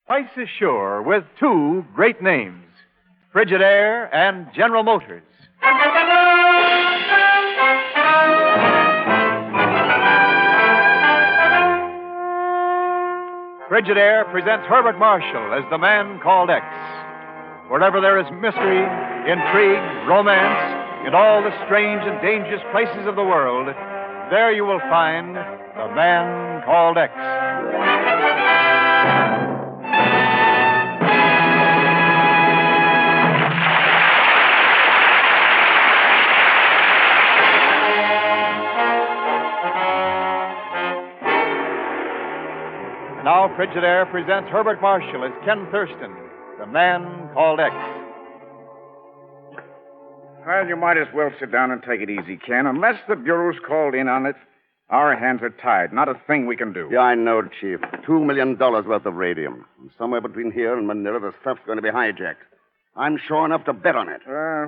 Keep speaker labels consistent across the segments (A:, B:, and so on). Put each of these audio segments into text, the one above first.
A: Twice as sure with two great names, Frigidaire and General Motors. Frigidaire presents Herbert Marshall as the man called X. Wherever there is mystery, intrigue, romance, in all the strange and dangerous places of the world, there you will find the man called X. Now, Frigidaire presents Herbert Marshall as Ken Thurston, the man called X.
B: Well, you might as well sit down and take it easy, Ken. Unless the Bureau's called in on it, our hands are tied. Not a thing we can do.
C: Yeah, I know, Chief. $2 million worth of radium. Somewhere between here and Manila, the stuff's going to be hijacked. I'm sure enough to bet on it.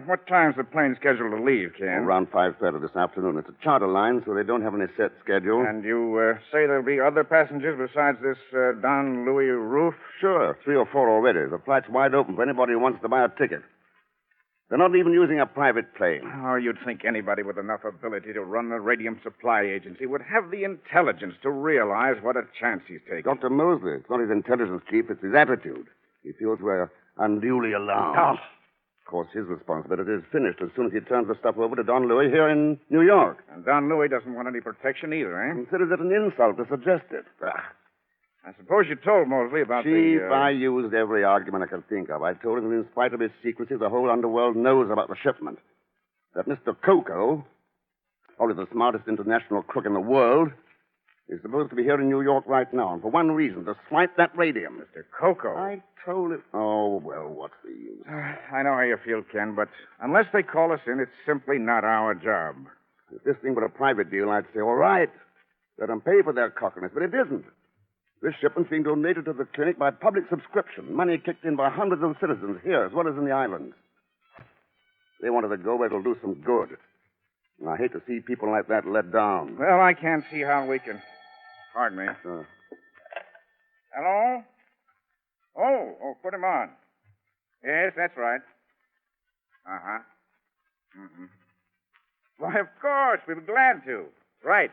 B: What time's the plane scheduled to leave, Ken?
C: Around 5:30 this afternoon. It's a charter line, so they don't have any set schedule.
B: And you say there'll be other passengers besides this Don Louis Roof?
C: Sure, 3 or 4 already. The flight's wide open for anybody who wants to buy a ticket. They're not even using a private plane.
B: Oh, you'd think anybody with enough ability to run a radium supply agency would have the intelligence to realize what a chance he's taking.
C: Dr. Mosley, it's not his intelligence, Chief, it's his attitude. He feels we're unduly alarmed.
B: Oh.
C: Of course, his responsibility is finished as soon as he turns the stuff over to Don Louis here in New York.
B: And Don Louis doesn't want any protection either, eh?
C: Considers it an insult to suggest it.
B: I suppose you told Mosley about
C: Chief, I used every argument I could think of. I told him that in spite of his secrecy, the whole underworld knows about the shipment. That Mr. Coco, probably the smartest international crook in the world, is supposed to be here in New York right now, and for one reason, to swipe that radium.
B: Mr. Coco.
C: I told him. Oh, well, what's the use?
B: I know how you feel, Ken, but unless they call us in, it's simply not our job.
C: If this thing were a private deal, I'd say, all right, let them pay for their cockiness, but it isn't. This shipment's being donated to the clinic by public subscription, money kicked in by hundreds of citizens here as well as in the islands. They wanted to go where it'll do some good. And I hate to see people like that let down.
B: Well, I can't see how we can... Pardon me. Hello? Oh, put him on. Yes, that's right. Uh-huh. Mm-hmm. Why, of course, we'll be glad to. Right,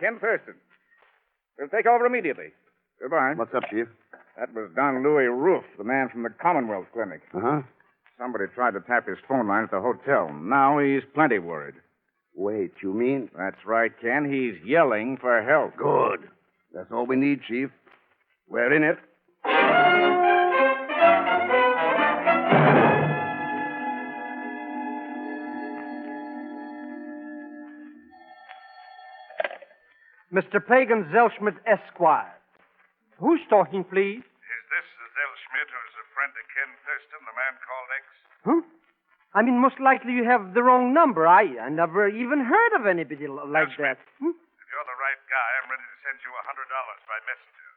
B: Ken Thurston. We'll take over immediately. Goodbye.
C: What's up, Chief?
B: That was Don Louis Roof, the man from the Commonwealth Clinic.
C: Uh-huh.
B: Somebody tried to tap his phone line at the hotel. Now he's plenty worried.
C: Wait, you mean?
B: That's right, Ken. He's yelling for help.
C: Good. That's all we need, Chief. We're in it.
D: Mr. Pegon Zellschmidt, Esquire. Who's talking, please?
E: Is this the Zellschmidt who's a friend of Ken Thurston, the man called X?
D: Huh? I mean, most likely you have the wrong number. I never even heard of anybody like that.
E: If you're the right guy, I'm ready to send you $100 by messenger.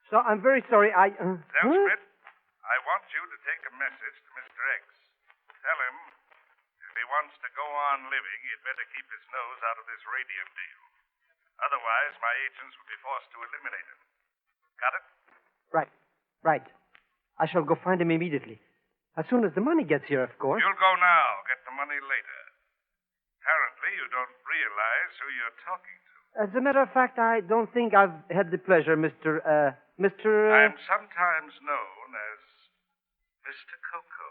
D: So I'm very sorry.
E: Zellschmidt, I want you to take a message to Mr. X. Tell him if he wants to go on living, he'd better keep his nose out of this radium deal. Otherwise, my agents will be forced to eliminate him. Got it?
D: Right. I shall go find him immediately. As soon as the money gets here, of course.
E: You'll go now. Get the money later. Apparently, you don't realize who you're talking to.
D: As a matter of fact, I don't think I've had the pleasure, Mr.
E: I'm sometimes known as Mr. Coco.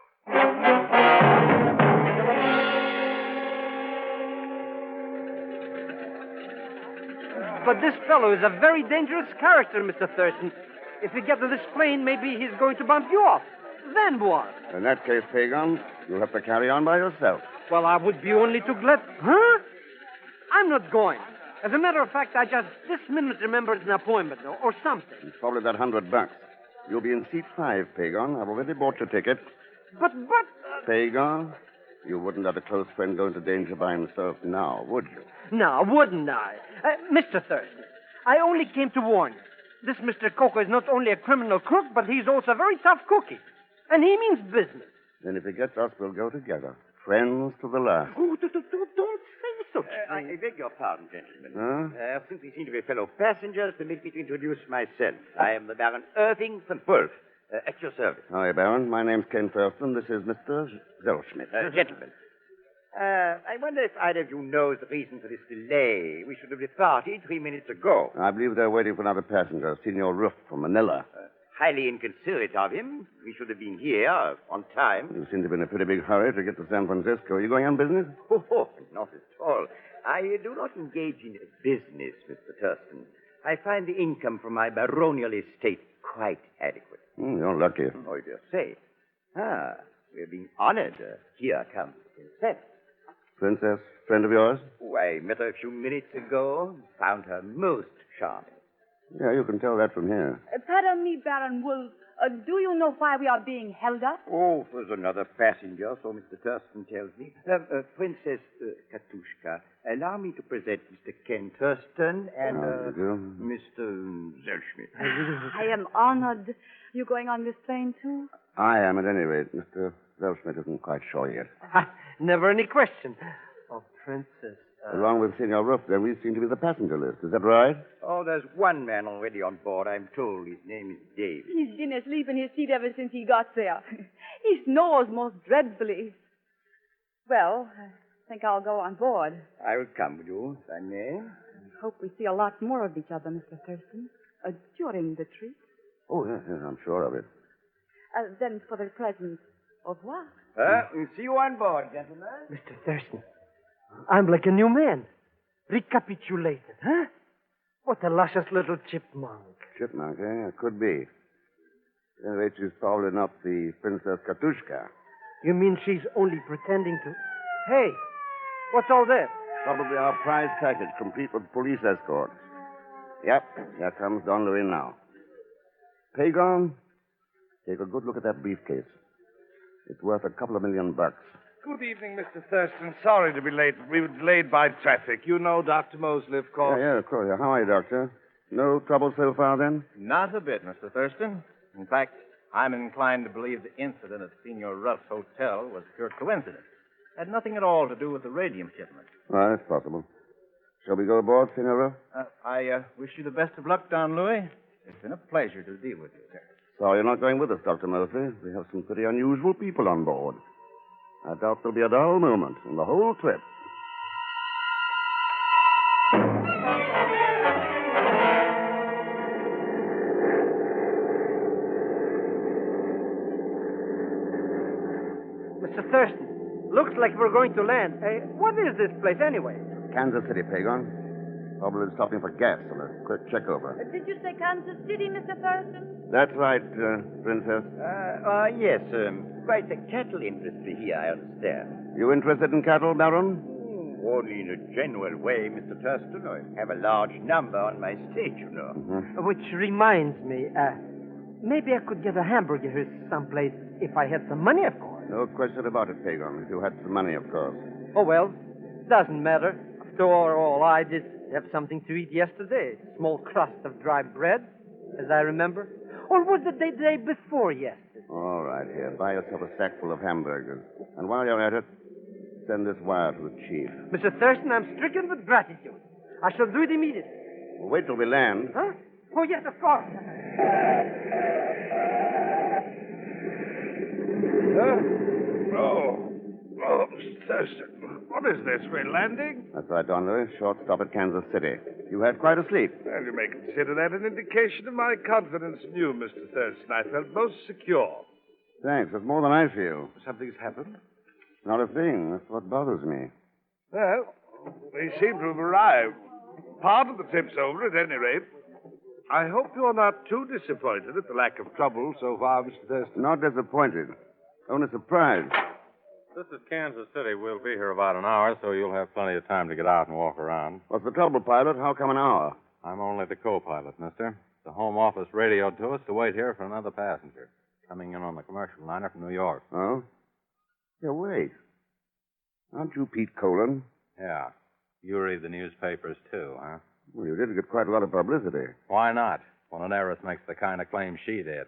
D: But this fellow is a very dangerous character, Mr. Thurston. If we get to this plane, maybe he's going to bump you off. Then what?
C: In that case, Pegon, you'll have to carry on by yourself.
D: Well, I would be only too glad... Huh? I'm not going. As a matter of fact, I just this minute remembered an appointment or something.
C: It's probably that $100. You'll be in seat 5, Pegon. I've already bought your ticket.
D: But...
C: Pegon, you wouldn't let a close friend go into danger by himself now, would you?
D: No, wouldn't I? Mr. Thurston, I only came to warn you. This Mr. Coco is not only a criminal crook, but he's also a very tough cookie. And he means business.
C: Then if he gets us, we'll go together. Friends to the last.
D: Oh, don't say so.
F: I beg your pardon, gentlemen.
C: Huh?
F: Since we seem to be fellow passengers, permit me to introduce myself. I am the Baron Irving von Wolf, At your service.
C: Hi, Baron. My name's Ken Thurston. This is Mr. Zellschmidt.
F: Gentlemen, I wonder if either of you knows the reason for this delay. We should have departed 3 minutes ago.
C: I believe they're waiting for another passenger, Senor Ruff from Manila.
F: Highly inconsiderate of him. We should have been here on time.
C: You seem to be in a pretty big hurry to get to San Francisco. Are you going on business?
F: Oh, not at all. I do not engage in business, Mr. Thurston. I find the income from my baronial estate quite adequate.
C: You're lucky.
F: Oh, I dare say. We're being honored. Here comes the princess.
C: Princess, friend of yours?
F: Oh, I met her a few minutes ago. Found her most charming.
C: Yeah, you can tell that from here.
G: Pardon me, Baron Wolf. Do you know why we are being held up?
F: Oh, there's another passenger, so Mr. Thurston tells me. Princess Katushka, allow me to present Mr. Ken Thurston and Mr. Zellschmidt.
G: I am honored. You going on this plane, too?
C: I am, at any rate. Mr. Zellschmidt isn't quite sure yet.
D: Never any question. Oh, Princess.
C: Along with Senor Ruff, then, we seem to be the passenger list. Is that right?
F: Oh, there's one man already on board, I'm told. His name is Dave.
G: He's been asleep in his seat ever since he got there. He snores most dreadfully. Well, I think I'll go on board.
F: I will come with you, if I may.
G: I hope we see a lot more of each other, Mr. Thurston, during the trip.
C: Oh, yes, I'm sure of it.
G: Then for the present, au revoir.
F: We'll see you on board, gentlemen.
D: Mr. Thurston, I'm like a new man. Recapitulated, huh? What a luscious little chipmunk.
C: Chipmunk, eh? It could be. At any rate, she's probably not the Princess Katushka.
D: You mean she's only pretending to... Hey, what's all that?
C: Probably our prize package, complete with police escort. Yep, here comes Don Louis now. Pegon, take a good look at that briefcase. It's worth a couple of $1 million.
E: Good evening, Mr. Thurston. Sorry to be late. We were delayed by traffic. You know Dr. Mosley, of course.
C: Yeah, of course. Yeah. How are you, Doctor? No trouble so far, then?
H: Not a bit, Mr. Thurston. In fact, I'm inclined to believe the incident at Senor Ruff's hotel was pure coincidence. Had nothing at all to do with the radium shipment.
C: Well, that's possible. Shall we go aboard, Senor Ruff?
H: I wish you the best of luck, Don Louis. It's been a pleasure to deal with you, sir.
C: Sorry you're not going with us, Dr. Mosley. We have some pretty unusual people on board. I doubt there'll be a dull moment in the whole trip.
D: Mr. Thurston, looks like we're going to land. What is this place anyway?
C: Kansas City, Pegon. Probably stopping for gas and a quick checkover.
G: Did you say Kansas City, Mr. Thurston?
C: That's right, Princess.
F: Yes, quite a cattle industry here, I understand.
C: You interested in cattle, Baron?
F: Only in a general way, Mr. Thurston. I have a large number on my estate, you know.
C: Mm-hmm.
D: Which reminds me, maybe I could get a hamburger here someplace if I had some money, of course.
C: No question about it, Pegon. If you had some money, of course.
D: Oh, well, doesn't matter. After all, I did have something to eat yesterday. A small crust of dry bread, as I remember. Or was it the day before yesterday?
C: All right, here. Buy yourself a sack full of hamburgers. And while you're at it, send this wire to the chief.
D: Mr. Thurston, I'm stricken with gratitude. I shall do it immediately.
C: Well, wait till we land.
D: Huh? Oh, yes, of course.
E: Oh, Mr. Thurston. What is this? We're landing?
C: That's right, Don Louis. Short stop at Kansas City. You had quite a sleep.
E: Well, you may consider that an indication of my confidence in you, Mr. Thurston. I felt most secure.
C: Thanks. That's more than I feel.
E: Something's happened?
C: Not a thing. That's what bothers me.
E: Well, we seem to have arrived. Part of the trip's over, at any rate. I hope you're not too disappointed at the lack of trouble so far, Mr. Thurston.
C: Not disappointed. Only surprised.
I: This is Kansas City. We'll be here about an hour, so you'll have plenty of time to get out and walk around.
C: What's the trouble, pilot? How come an hour?
I: I'm only the co-pilot, mister. The Home Office radioed to us to wait here for another passenger, coming in on the commercial liner from New York.
C: Oh? Yeah, wait. Aren't you Pete Colon?
I: Yeah. You read the newspapers, too, huh?
C: Well, you did get quite a lot of publicity.
I: Why not, when an heiress makes the kind of claim she did?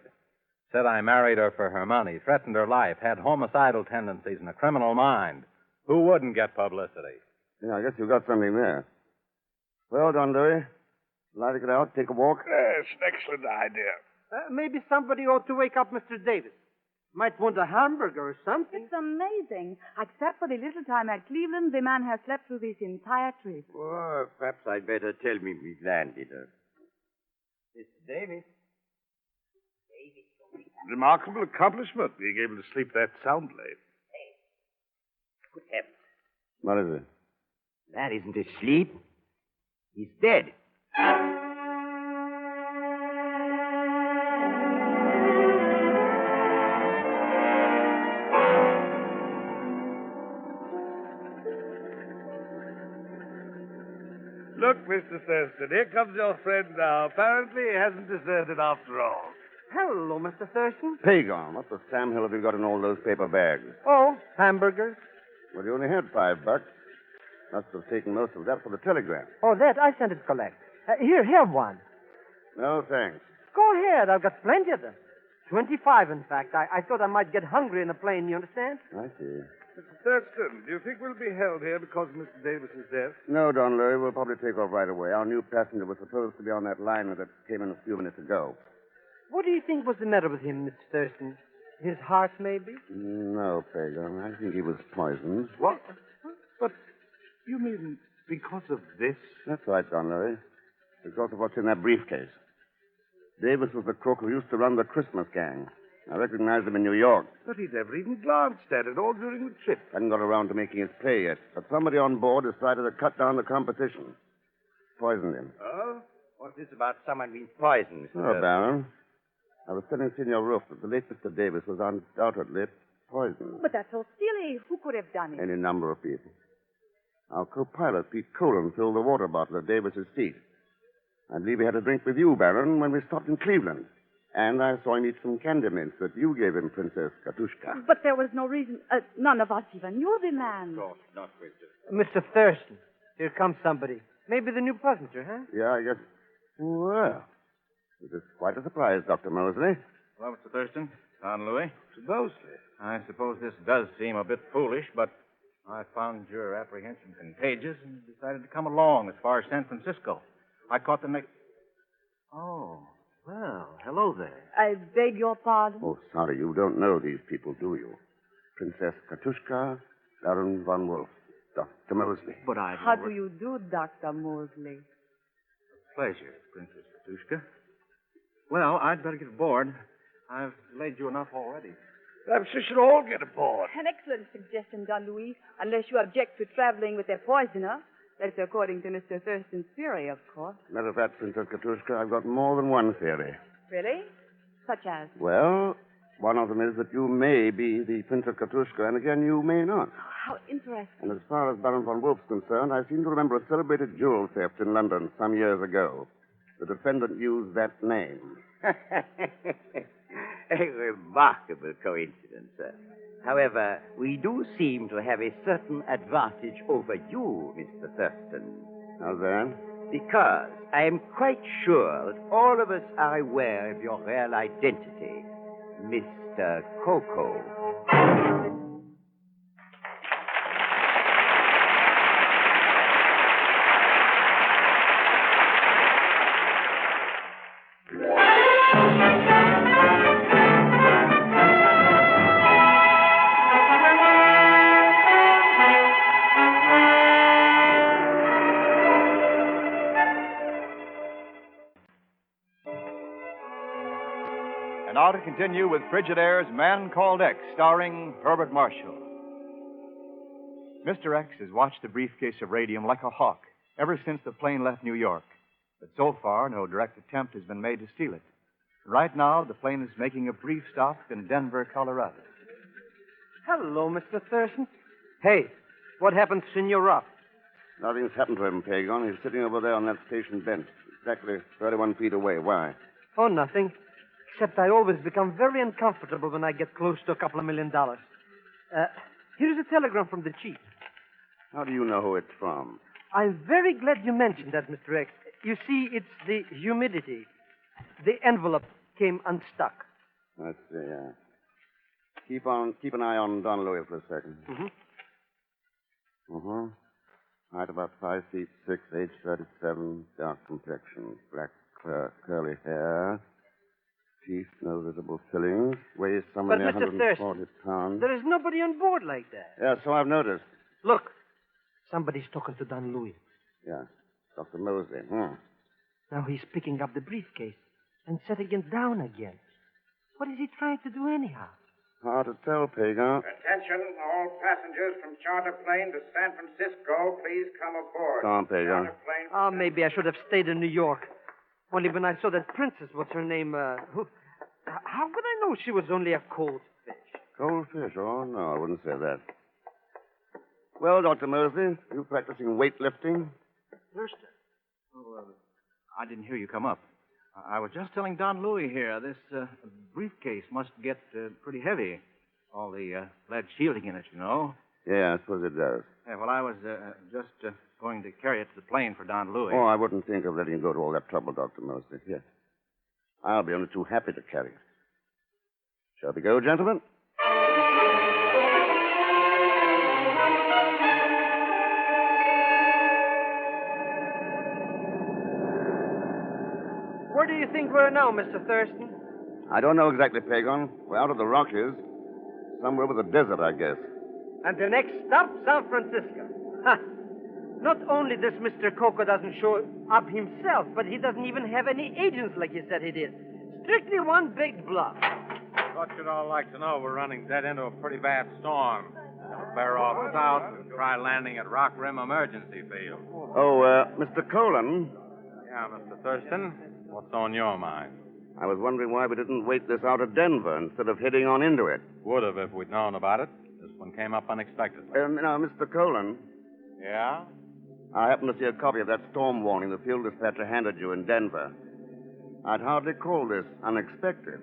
I: Said I married her for her money, threatened her life, had homicidal tendencies and a criminal mind. Who wouldn't get publicity?
C: Yeah, I guess you got something there. Well, Don Louis, like to get out, take a walk?
E: Yes, an excellent idea.
D: Maybe somebody ought to wake up Mr. Davis. Might want a hamburger or something.
G: It's amazing. Except for the little time at Cleveland, the man has slept through this entire trip.
F: Well, perhaps I'd better tell me we've landed. Mr. Davis.
E: Remarkable accomplishment, being able to sleep that soundly.
F: Good heavens.
C: What is it?
F: That isn't asleep. He's dead.
E: Look, Mr. Thurston, here comes your friend now. Apparently he hasn't deserted after all.
D: Hello, Mr. Thurston.
C: Pegon, what the Sam Hill have you got in all those paper bags?
D: Oh, hamburgers.
C: Well, you only had $5. Must have taken most of that for the telegram.
D: Oh, that I sent it collect. Here, have one.
C: No, thanks.
D: Go ahead. I've got plenty of them. 25, in fact. I thought I might get hungry in a plane, you understand?
C: I see.
E: Mr. Thurston, do you think we'll be held here because of Mr. Davis's death?
C: No, Don Louis, we'll probably take off right away. Our new passenger was supposed to be on that liner that came in a few minutes ago.
D: What do you think was the matter with him, Mr. Thurston? His heart, maybe?
C: No, Pegon. I think he was poisoned.
E: What? But you mean because of this?
C: That's right, Don Louis. Because of what's in that briefcase. Davis was the crook who used to run the Christmas gang. I recognized him in New York.
E: But he never even glanced at it all during the trip.
C: Hadn't got around to making his pay yet. But somebody on board decided to cut down the competition. Poisoned him.
F: Oh? What's this about someone being poisoned, Mr.
C: Oh, Baron. I was telling Senor Roof that the late Mr. Davis was undoubtedly poisoned.
G: But that's so silly. Who could have done it?
C: Any number of people. Our co-pilot, Pete Cullen, filled the water bottle at Davis's seat. I believe he had a drink with you, Baron, when we stopped in Cleveland. And I saw him eat some candy mints that you gave him, Princess Katushka.
G: But there was no reason. None of us even knew the man.
F: Of course not, Princess.
D: Mr. Thurston, here comes somebody. Maybe the new passenger, huh?
C: Yeah, I guess. Well, it is quite a surprise, Dr. Mosley.
H: Hello, Mr. Thurston. Don Louis.
E: Supposedly.
H: I suppose this does seem a bit foolish, but I found your apprehension contagious and decided to come along as far as San Francisco. I caught the next... Oh, well, hello there.
G: I beg your pardon.
C: Oh, sorry, you don't know these people, do you? Princess Katushka, Baron von Wolf, Dr. Mosley.
H: But I've
G: How do you do, Dr. Mosley?
H: Pleasure, Princess Katushka. Well, I'd better get aboard. I've delayed you enough already.
E: Perhaps we should all get aboard.
G: An excellent suggestion, Don Luis, unless you object to traveling with a poisoner. That's according to Mr. Thurston's theory, of course.
C: Matter of fact, Princess Katushka, I've got more than one theory.
G: Really? Such as?
C: Well, one of them is that you may be the Princess Katushka, and again, you may not.
G: How interesting.
C: And as far as Baron von Wolf's concerned, I seem to remember a celebrated jewel theft in London some years ago. The defendant used that name.
F: A remarkable coincidence, sir. However, we do seem to have a certain advantage over you, Mr. Thurston.
C: How's that?
F: Because I am quite sure that all of us are aware of your real identity, Mr. Coco.
A: And now to continue with Frigidaire's Man Called X, starring Herbert Marshall. Mr. X has watched the briefcase of radium like a hawk ever since the plane left New York. But so far, no direct attempt has been made to steal it. Right now, the plane is making a brief stop in Denver, Colorado.
D: Hello, Mr. Thurston. Hey, what happened to Senor Ruff?
C: Nothing's happened to him, Pegon. He's sitting over there on that station bench, exactly 31 feet away. Why?
D: Oh, nothing. Except I always become very uncomfortable when I get close to a couple of $1 million. Here's a telegram from the chief.
C: How do you know who it's from?
D: I'm very glad you mentioned that, Mr. X. You see, it's the humidity. The envelope came unstuck.
C: Let's see, Keep an eye on Don Louis for a second. Height about 5'6", age 37, dark complexion, black curly hair. Teeth, no visible fillings. Weighs somewhere
D: But,
C: near
D: Mr.
C: 140 pounds.
D: There is nobody on board like that.
C: Yeah, so I've noticed.
D: Look, somebody's talking to Don Louis.
C: Yeah, Dr. Mosley.
D: Now he's picking up the briefcase and setting it down again. What is he trying to do anyhow?
C: Hard to tell, Pegon.
B: Attention, all passengers from charter plane to San Francisco, please come aboard.
C: Come on, Pegon.
B: Charter plane from
D: Oh, maybe I should have stayed in New York. Only when I saw that princess, what's her name, how would I know she was only a cold fish?
C: Cold fish? Oh, no, I wouldn't say that. Well, Dr. Mosley, you practicing weightlifting?
H: Thurston. Oh, I didn't hear you come up. I was just telling Don Louis here, this briefcase must get pretty heavy. All the lead shielding in it, you know.
C: Yeah, I suppose it does.
H: Yeah, well, I was just going to carry it to the plane for Don Louis.
C: Oh, I wouldn't think of letting you go to all that trouble, Dr. Mosley. Yes. I'll be only too happy to carry it. Shall we go, gentlemen?
D: Where do you think we're now, Mr. Thurston?
C: I don't know exactly, Pegon. We're out of the Rockies. Somewhere with the desert, I guess.
D: And the next stop, San Francisco. Ha! Not only does Mr. Coco doesn't show up himself, but he doesn't even have any agents like you said he did. Strictly one big bluff.
I: Thought you'd all like to know we're running dead into a pretty bad storm. We'll bear off south and try landing at Rock Rim Emergency Field.
C: Oh, Mr. Colon.
I: Yeah, Mr. Thurston, what's on your mind?
C: I was wondering why we didn't wait this out of Denver instead of heading on into it.
I: Would have if we'd known about it. This one came up unexpectedly.
C: Now, Mr. Colon.
I: Yeah?
C: I happened to see a copy of that storm warning the field dispatcher handed you in Denver. I'd hardly call this unexpected.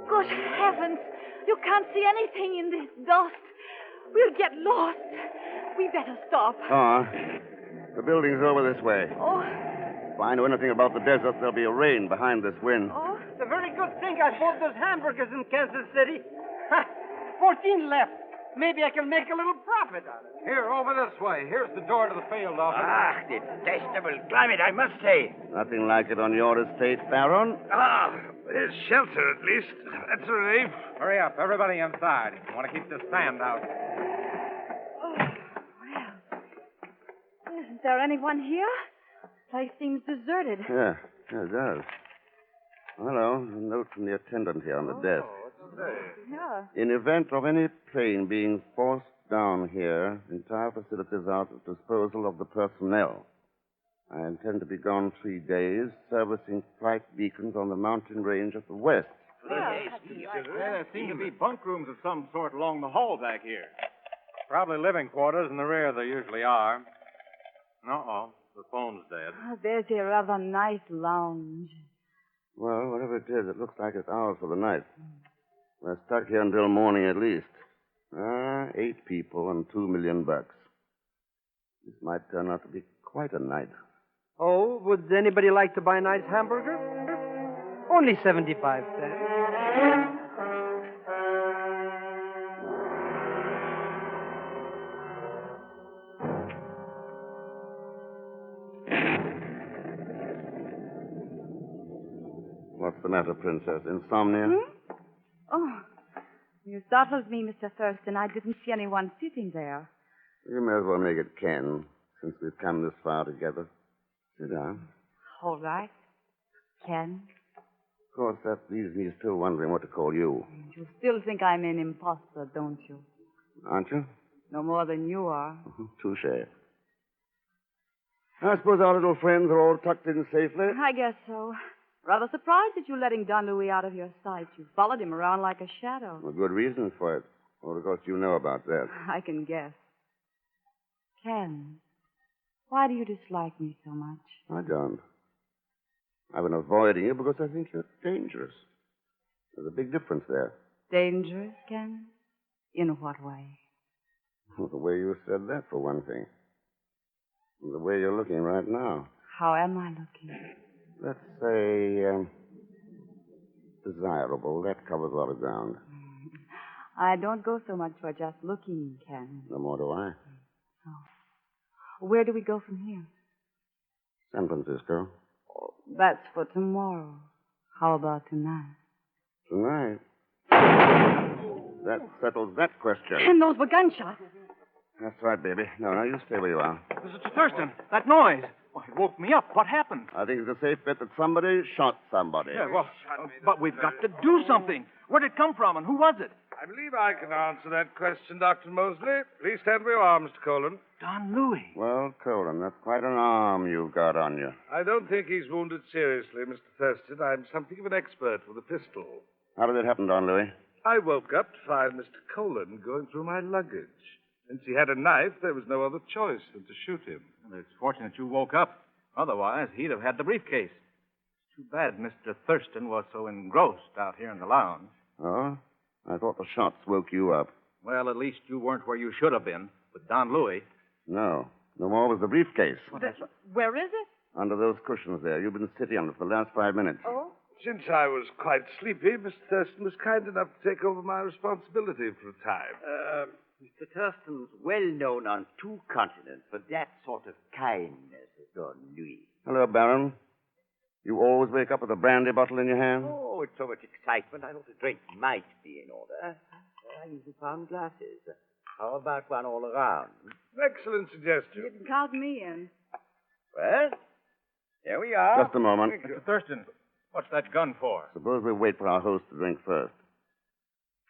G: Good heavens. You can't see anything in this dust. We'll get lost. We better stop.
C: The building's over this way.
G: Oh,
C: If I know anything about the desert, there'll be a rain behind this wind.
G: oh.
D: It's a very good thing I bought those hamburgers in Kansas City. Ha! 14 left. Maybe I can make a little profit on it.
I: Here, over this way. Here's the door to the field office.
F: Ah, detestable climate, I must say.
C: Nothing like it on your estate, Baron.
E: There's shelter at least. That's a relief.
I: Hurry up, everybody inside. You want to keep this sand out.
G: Oh, well. Isn't there anyone here? Place seems deserted.
C: Yeah, it does. Hello, a note from the attendant here on the desk.
G: Yeah.
C: In event of any plane being forced down here, entire facilities are at the disposal of the personnel. I intend to be gone 3 days, servicing flight beacons on the mountain range at the west.
H: There seem to be bunk rooms of some sort along the hall back here.
I: Probably living quarters in the rear, there usually are. Uh-oh, the phone's dead.
G: Oh, there's a rather nice lounge.
C: Well, whatever it is, it looks like it's ours for the night. We're stuck here until morning at least. 8 people and $2 million. This might turn out to be quite a night.
D: Oh, would anybody like to buy a nice hamburger? Only 75 cents.
C: What's the matter, Princess? Insomnia?
G: Oh, you startled me, Mr. Thurston. I didn't see anyone sitting there.
C: You may as well make it Ken, since we've come this far together. Sit down.
G: All right. Ken,
C: Of course, that leaves me still wondering what to call you.
G: you still think I'm an imposter, don't you?
C: Aren't you?
G: No more than you are.
C: Touche. I suppose our little friends are all tucked in safely.
G: I guess so. Rather surprised at you letting Don Louis out of your sight. You followed him around like a shadow.
C: Well, good reasons for it. Well, of course, you know about that.
G: I can guess. Ken, why do you dislike me so much?
C: I don't. I've been avoiding you because I think you're dangerous. There's a big difference there.
G: Dangerous, Ken? In what way?
C: Well, the way you said that, for one thing. And the way you're looking right now.
G: How am I looking?
C: Let's say, desirable. That covers a lot of ground.
G: I don't go so much for just looking, Ken.
C: No more do I.
G: Where do we go from here?
C: San Francisco.
G: Oh, that's for tomorrow. How about tonight?
C: Tonight? That settles that question.
G: And those were gunshots.
C: That's right, baby. No, you stay where you are.
H: Mr. Thurston, that noise. Why, it woke me up. What happened?
C: I think it's a safe bet that somebody shot somebody.
H: Yeah, well, but we've got to do something. Where did it come from, and who was it?
E: I believe I can answer that question, Dr. Mosley. Please stand where you are, Mr. Colon.
H: Don Louis.
C: Well, Colin, that's quite an arm you've got on you.
E: I don't think he's wounded seriously, Mr. Thurston. I'm something of an expert with a pistol.
C: How did it happen, Don Louis?
E: I woke up to find Mr. Colon going through my luggage. Since he had a knife, there was no other choice than to shoot him.
H: Well, it's fortunate you woke up. Otherwise, he'd have had the briefcase. It's too bad Mr. Thurston was so engrossed out here in the lounge.
C: Oh? I thought the shots woke you up.
H: Well, at least you weren't where you should have been with Don Louis.
C: No. No more was the briefcase.
G: Where is it?
C: Under those cushions there. You've been sitting on it for the last 5 minutes.
G: Oh?
E: Since I was quite sleepy, Mr. Thurston was kind enough to take over my responsibility for a time.
F: Mr. Thurston's well known on 2 continents for that sort of kindness, Don Louis.
C: Hello, Baron. You always wake up with a brandy bottle in your hand?
F: Oh, it's so much excitement. I thought a drink might be in order. I usually found glasses. How about one all around?
E: Excellent suggestion.
G: You didn't count me in.
F: Well, there we are.
C: Just a moment.
H: Mr. Thurston, what's that gun for?
C: Suppose we wait for our host to drink first.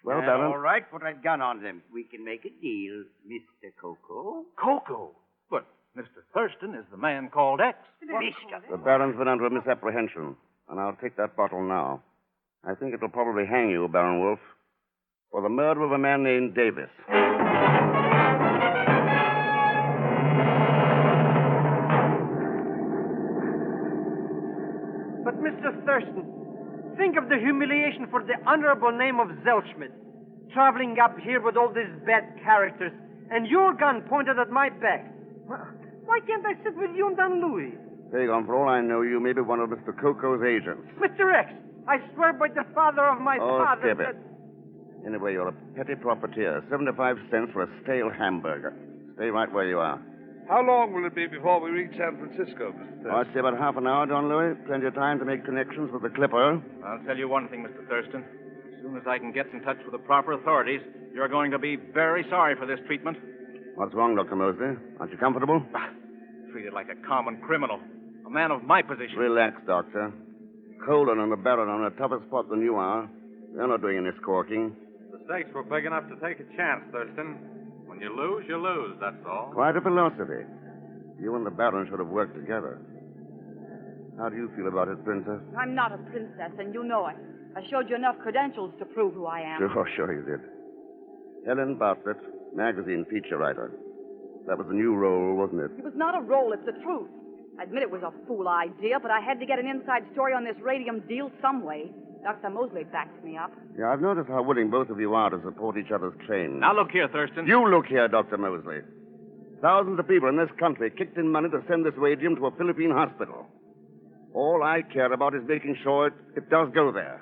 C: Well, Baron.
F: All right, put that gun on them. We can make a deal, Mr. Coco.
H: Coco? But Mr. Thurston is the man called X.
C: The Baron's been under a misapprehension, and I'll take that bottle now. I think it'll probably hang you, Baron Wolf, for the murder of a man named Davis.
D: But, Mr. Thurston, think of the humiliation for the honorable name of Zellschmidt. Traveling up here with all these bad characters, and your gun pointed at my back. Why can't I sit with you and Don Louis?
C: Pegon, for all I know, you may be one of Mr. Coco's agents.
D: Mr. X, I swear by the father of my father
C: skip
D: that...
C: it. Anyway, you're a petty profiteer. 75 cents for a stale hamburger. Stay right where you are.
E: How long will it be before we reach San Francisco, Mr. Thurston?
C: I'd say about half an hour, Don Louis. Plenty of time to make connections with the Clipper.
H: I'll tell you one thing, Mr. Thurston. As soon as I can get in touch with the proper authorities, you're going to be very sorry for this treatment.
C: What's wrong, Dr. Mosley? Aren't you comfortable?
H: Treated like a common criminal. A man of my position.
C: Relax, Doctor. Colin and the Baron are in a tougher spot than you are. They're not doing any squawking.
I: The stakes were big enough to take a chance, Thurston. When you lose, that's all.
C: Quite a philosophy. You and the Baron should have worked together. How do you feel about it, Princess?
G: I'm not a princess, and you know it. I showed you enough credentials to prove who I am.
C: Sure you did. Helen Bartlett, magazine feature writer. That was a new role, wasn't it?
G: It was not a role, it's the truth. I admit it was a fool idea, but I had to get an inside story on this radium deal some way. Dr. Mosley backed me up.
C: Yeah, I've noticed how willing both of you are to support each other's claims.
H: Now look here, Thurston.
C: You look here, Dr. Mosley. Thousands of people in this country kicked in money to send this radium to a Philippine hospital. All I care about is making sure it does go there.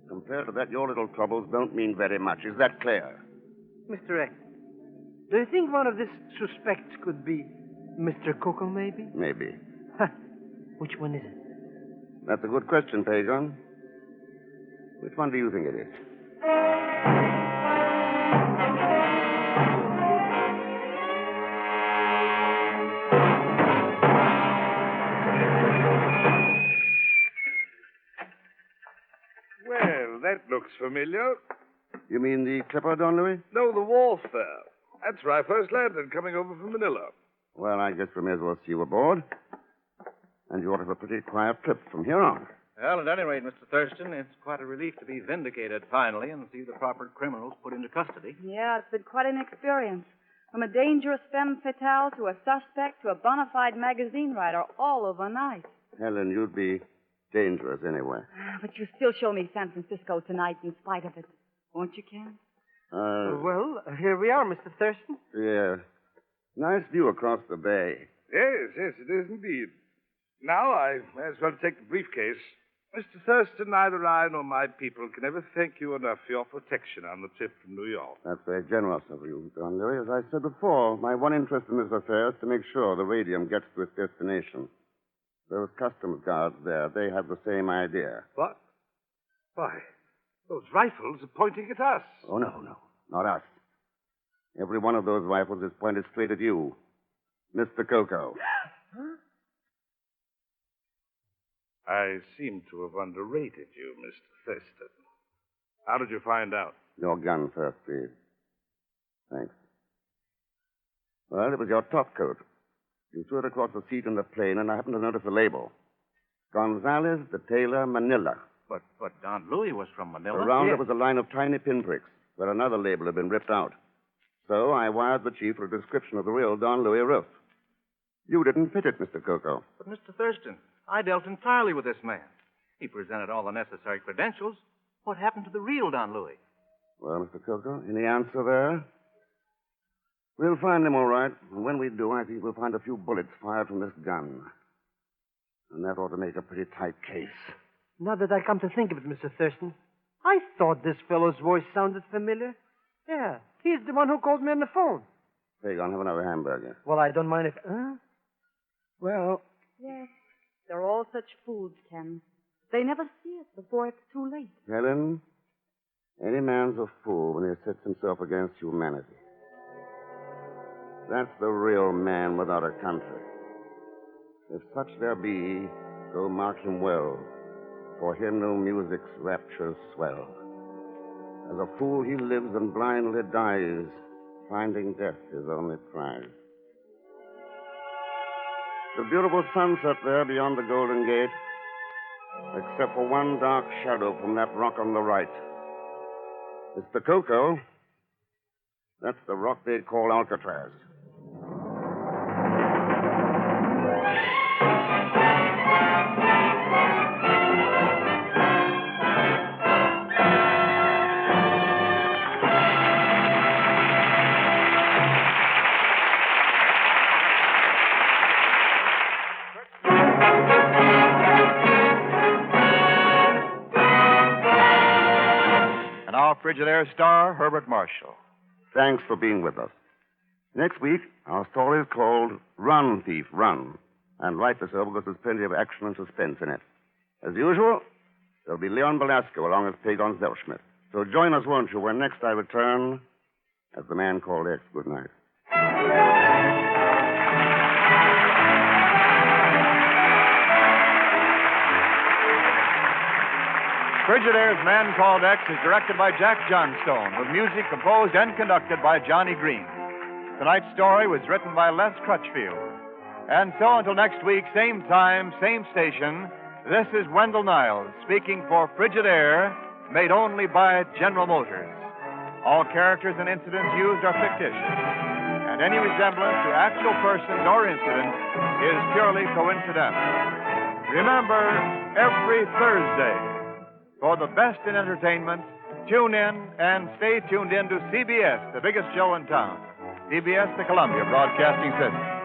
C: Compared to that, your little troubles don't mean very much. Is that clear?
D: Mr. X, do you think one of these suspects could be Mr. Coco, maybe?
C: Maybe.
D: Which one is it?
C: That's a good question, Pegon. Which one do you think it is?
E: Well, that looks familiar.
C: You mean the Clipper, Don Louis?
E: No, the wharf there. That's where I first landed, coming over from Manila.
C: Well, I guess we may as well see you aboard. And you ought to have a pretty quiet trip from here on.
H: Well, at any rate, Mr. Thurston, it's quite a relief to be vindicated finally and see the proper criminals put into custody.
G: Yeah, it's been quite an experience. From a dangerous femme fatale to a suspect to a bona fide magazine writer, all overnight.
C: Helen, you'd be dangerous anyway.
G: But you still show me San Francisco tonight in spite of it. Won't you, Ken?
D: Well, here we are, Mr. Thurston.
C: Yeah. Nice view across the bay.
E: Yes, it is indeed. Now I may as well take the briefcase. Mr. Thurston, neither I nor my people can ever thank you enough for your protection on the trip from New York.
C: That's very generous of you, Don Louis. As I said before, my one interest in this affair is to make sure the radium gets to its destination. Those customs guards there, they have the same idea.
E: What? Why, those rifles are pointing at us.
C: Oh, no, not us. Every one of those rifles is pointed straight at you, Mr. Coco.
E: I seem to have underrated you, Mr. Thurston. How did you find out?
C: Your gun first, please. Thanks. Well, it was your top coat. You threw it across the seat in the plane, and I happened to notice the label. Gonzalez, the tailor, Manila.
H: But Don Louis was from Manila.
C: Around it was a line of tiny pinpricks where another label had been ripped out. So I wired the chief for a description of the real Don Louis roof. You didn't fit it, Mr. Coco.
H: But, Mr. Thurston, I dealt entirely with this man. He presented all the necessary credentials. What happened to the real Don Louis?
C: Well, Mr. Coco, any answer there? We'll find him all right. And when we do, I think we'll find a few bullets fired from this gun. And that ought to make a pretty tight case.
D: Now that I come to think of it, Mr. Thurston, I thought this fellow's voice sounded familiar. Yeah, he's the one who called me on the phone.
C: Pegon, have another hamburger.
D: Well, I don't mind if...
C: Well...
G: Yes, they're all such fools, Ken. They never see it before it's too late.
C: Helen, any man's a fool when he sets himself against humanity. That's the real man without a country. If such there be, go mark him well. For him no music's raptures swell. As a fool he lives and blindly dies, finding death his only prize. The beautiful sunset there beyond the Golden Gate, except for one dark shadow from that rock on the right. Mr. Coco, that's the rock they call Alcatraz.
A: Frigidaire star, Herbert Marshall.
C: Thanks for being with us. Next week, our story is called Run, Thief, Run. And rightly so, because there's plenty of action and suspense in it. As usual, there'll be Leon Belasco along with Pegon Zellschmidt. So join us, won't you, when next I return as the man called X. Good night.
A: Frigidaire's Man Called X is directed by Jack Johnstone, with music composed and conducted by Johnny Green. Tonight's story was written by Les Crutchfield. And so until next week, same time, same station, this is Wendell Niles speaking for Frigidaire, made only by General Motors. All characters and incidents used are fictitious, and any resemblance to actual persons or incidents is purely coincidental. Remember, every Thursday, for the best in entertainment, tune in and stay tuned in to CBS, the biggest show in town. CBS, the Columbia Broadcasting System.